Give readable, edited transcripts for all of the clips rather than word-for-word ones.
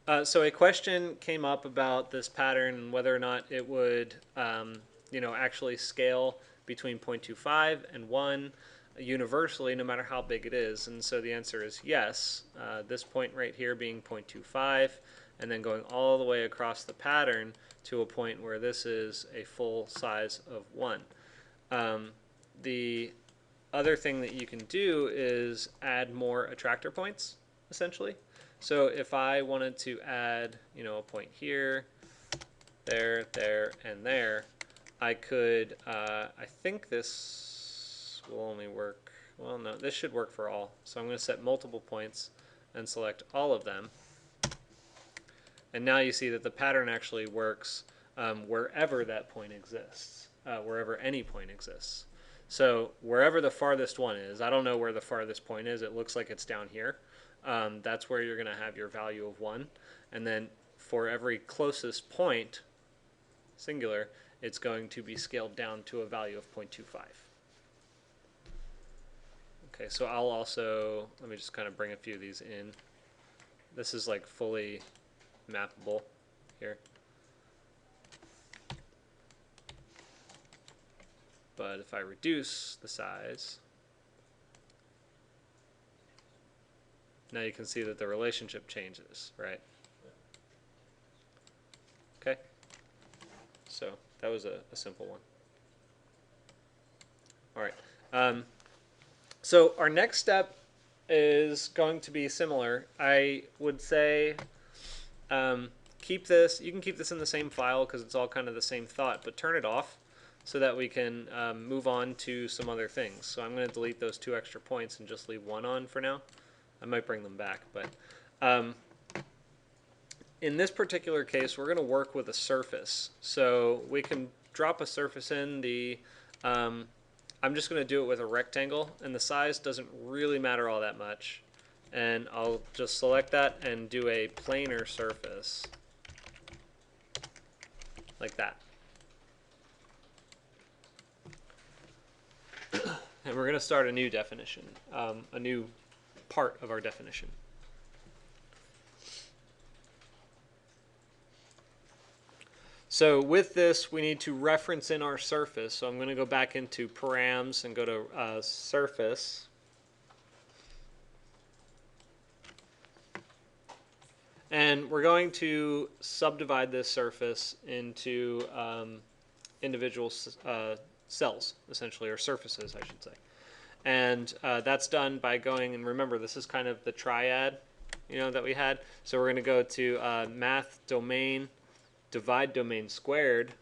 So a question came up about this pattern and whether or not it would, actually scale between 0.25 and 1 universally, no matter how big it is. And so the answer is yes. This point right here being 0.25, and then going all the way across the pattern to a point where this is a full size of 1. The other thing that you can do is add more attractor points, essentially. So if I wanted to add, a point here, there, and there, I could, I think this will only work, well, no, this should work for all. So I'm going to set multiple points and select all of them. And now you see that the pattern actually works wherever that point exists, wherever any point exists. So wherever the farthest one is, I don't know where the farthest point is. It looks like it's down here. That's where you're going to have your value of 1. And then for every closest point, singular, it's going to be scaled down to a value of 0.25. Okay, so I'll also, let me just kind of bring a few of these in. This is like fully mappable here. But if I reduce the size, now you can see that the relationship changes, right? Okay. So that was a simple one. All right. So our next step is going to be similar. I would say keep this. You can keep this in the same file because it's all kind of the same thought, but turn it off so that we can move on to some other things. So I'm going to delete those 2 extra points and just leave 1 on for now. I might bring them back, but in this particular case, we're going to work with a surface. So we can drop a surface in. I'm just going to do it with a rectangle, and the size doesn't really matter all that much. And I'll just select that and do a planar surface, like that. And we're going to start a new definition, a new part of our definition. So with this, we need to reference in our surface. So I'm going to go back into params and go to surface. And we're going to subdivide this surface into individual cells, essentially, or surfaces, I should say. And that's done by going, and remember, this is kind of the triad, that we had. So we're going to go to math domain, divide domain squared.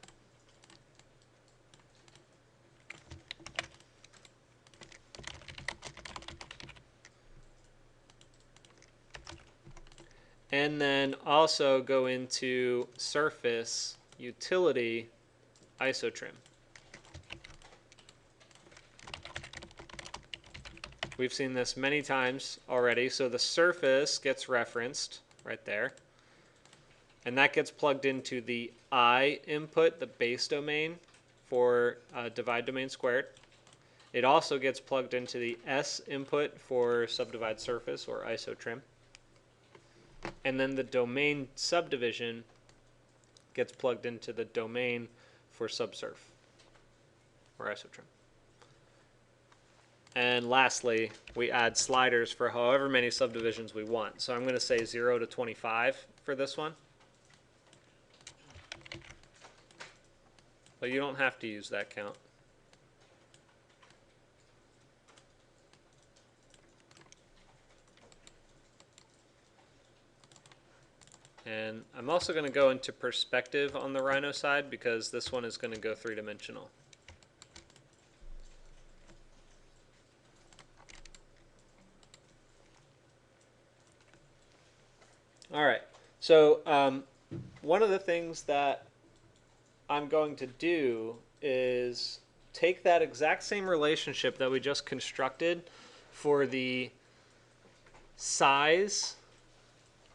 And then also go into surface utility isotrim. We've seen this many times already. So the surface gets referenced right there. And that gets plugged into the I input, the base domain for divide domain squared. It also gets plugged into the S input for subdivide surface or isotrim. And then the domain subdivision gets plugged into the domain for subsurf or isotrim. And lastly, we add sliders for however many subdivisions we want. So I'm going to say 0 to 25 for this one. But you don't have to use that count. And I'm also going to go into perspective on the Rhino side because this one is going to go 3-dimensional. All right, so one of the things that I'm going to do is take that exact same relationship that we just constructed for the size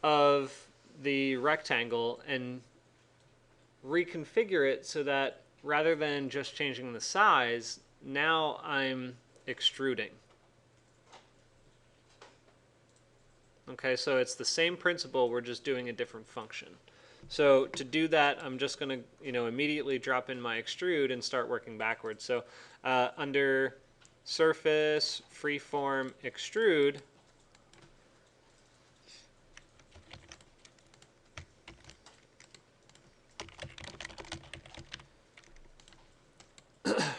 of the rectangle and reconfigure it so that rather than just changing the size, now I'm extruding. Okay, so it's the same principle, we're just doing a different function. So to do that, I'm just going to immediately drop in my extrude and start working backwards. So under surface, freeform, extrude,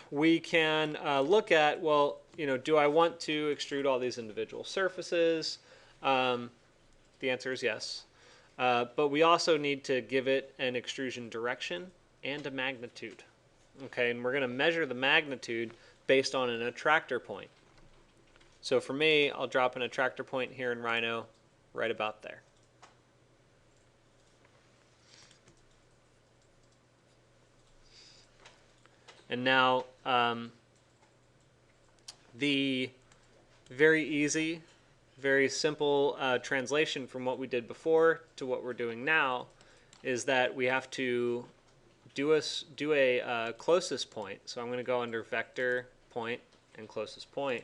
we can look at, well, do I want to extrude all these individual surfaces? The answer is yes. But we also need to give it an extrusion direction and a magnitude. Okay, and we're going to measure the magnitude based on an attractor point. So for me, I'll drop an attractor point here in Rhino right about there. And now the very easy, very simple translation from what we did before to what we're doing now is that we have to do a closest point. So I'm going to go under vector, point, and closest point.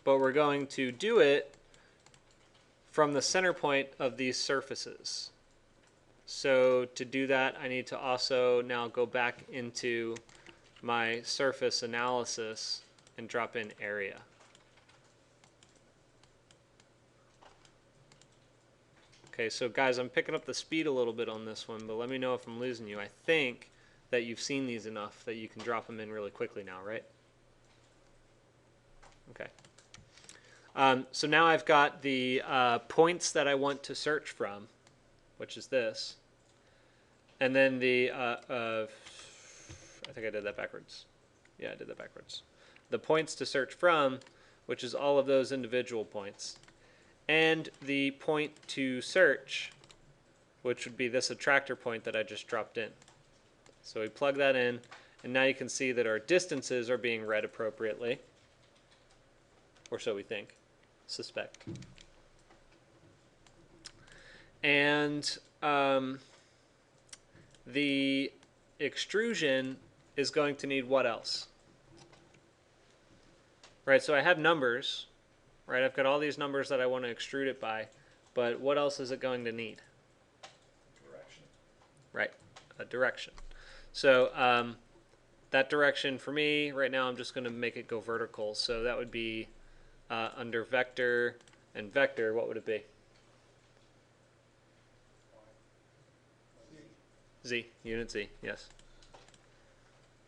But we're going to do it from the center point of these surfaces. So to do that, I need to also now go back into my surface analysis and drop in area. Okay, so guys, I'm picking up the speed a little bit on this one, but let me know if I'm losing you. I think that you've seen these enough that you can drop them in really quickly now, right? Okay. So now I've got the points that I want to search from, which is this. And then the, I think I did that backwards. Yeah, I did that backwards. The points to search from, which is all of those individual points. And the point to search, which would be this attractor point that I just dropped in. So we plug that in, and now you can see that our distances are being read appropriately. Or so we think, suspect. And the extrusion is going to need what else? Right, so I have numbers, right? I've got all these numbers that I want to extrude it by, but what else is it going to need? Direction. Right, a direction. So that direction for me, right now I'm just going to make it go vertical. So that would be under vector and vector, what would it be? Z, unit Z, yes.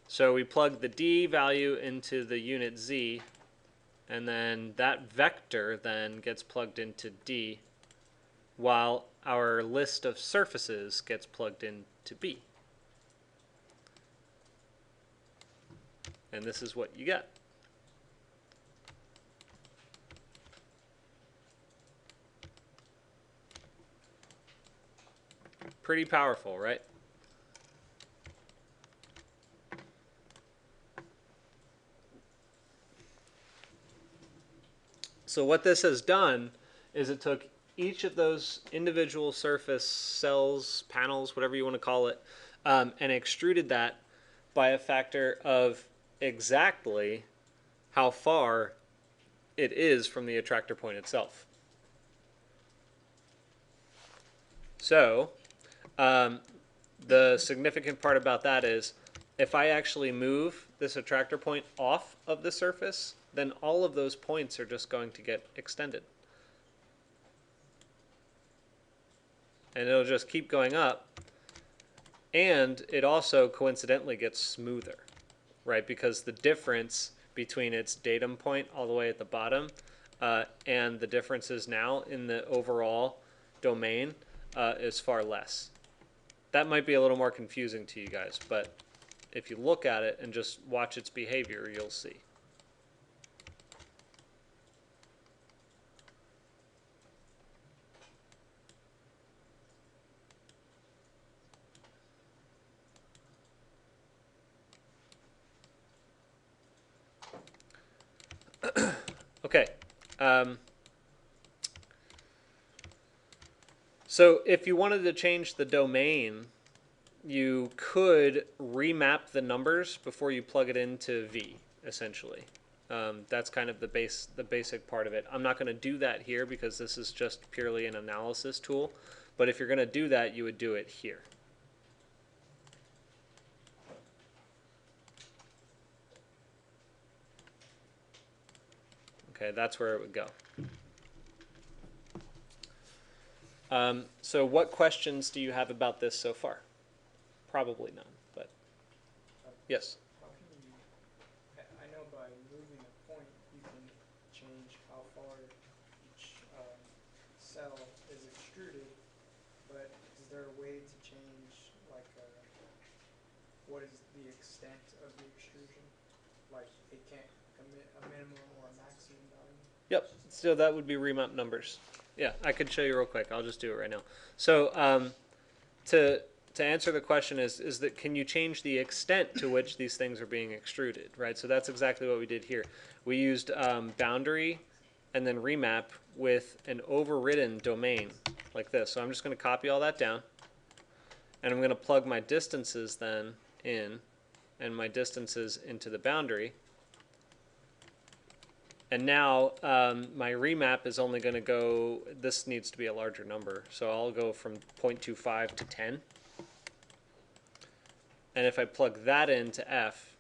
So we plug the D value into the unit Z, and then that vector then gets plugged into D, while our list of surfaces gets plugged into B. And this is what you get. Pretty powerful, right? So what this has done is it took each of those individual surface cells, panels, whatever you want to call it, and extruded that by a factor of exactly how far it is from the attractor point itself. So the significant part about that is if I actually move this attractor point off of the surface, then all of those points are just going to get extended. And it'll just keep going up. And it also coincidentally gets smoother, right? Because the difference between its datum point all the way at the bottom and the differences now in the overall domain is far less. That might be a little more confusing to you guys, but if you look at it and just watch its behavior, you'll see. Okay. So if you wanted to change the domain, you could remap the numbers before you plug it into V, essentially. That's kind of the basic part of it. I'm not going to do that here because this is just purely an analysis tool. But if you're going to do that, you would do it here. Okay, that's where it would go. So what questions do you have about this so far? Probably none, but yes. How can you, I know by moving a point, you can change how far each cell is extruded, but is there a way to change, like, what is the extent of the extrusion? Like, it can't commit a minimum or a maximum value? Yep, so that would be remap numbers. Yeah, I could show you real quick. I'll just do it right now. So to answer the question is that can you change the extent to which these things are being extruded, right? So that's exactly what we did here. We used boundary and then remap with an overridden domain like this. So I'm just going to copy all that down, and I'm going to plug my distances then in, and my distances into the boundary. And now my remap is only going to go, this needs to be a larger number, so I'll go from 0.25 to 10. And if I plug that into F,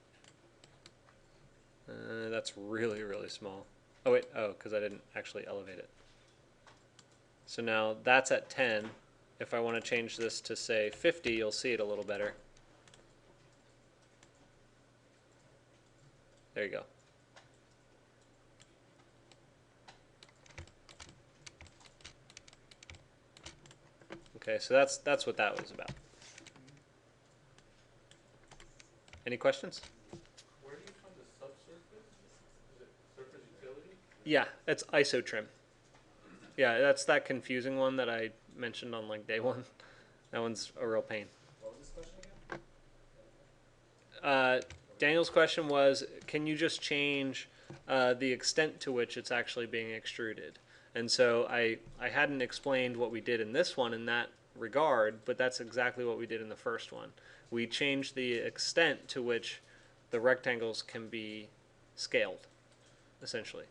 that's really, really small. Oh, wait, because I didn't actually elevate it. So now that's at 10. If I want to change this to, say, 50, you'll see it a little better. There you go. Okay, so that's what that was about. Any questions? Where do you find the subsurface? Is it surface utility? Yeah, it's isotrim. Yeah, that's that confusing one that I mentioned on like day one. That one's a real pain. What was this question again? Daniel's question was, can you just change the extent to which it's actually being extruded? And so I hadn't explained what we did in this one in that regard, but that's exactly what we did in the first one. We changed the extent to which the rectangles can be scaled, essentially.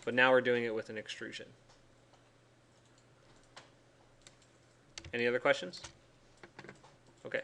But now we're doing it with an extrusion. Any other questions? Okay.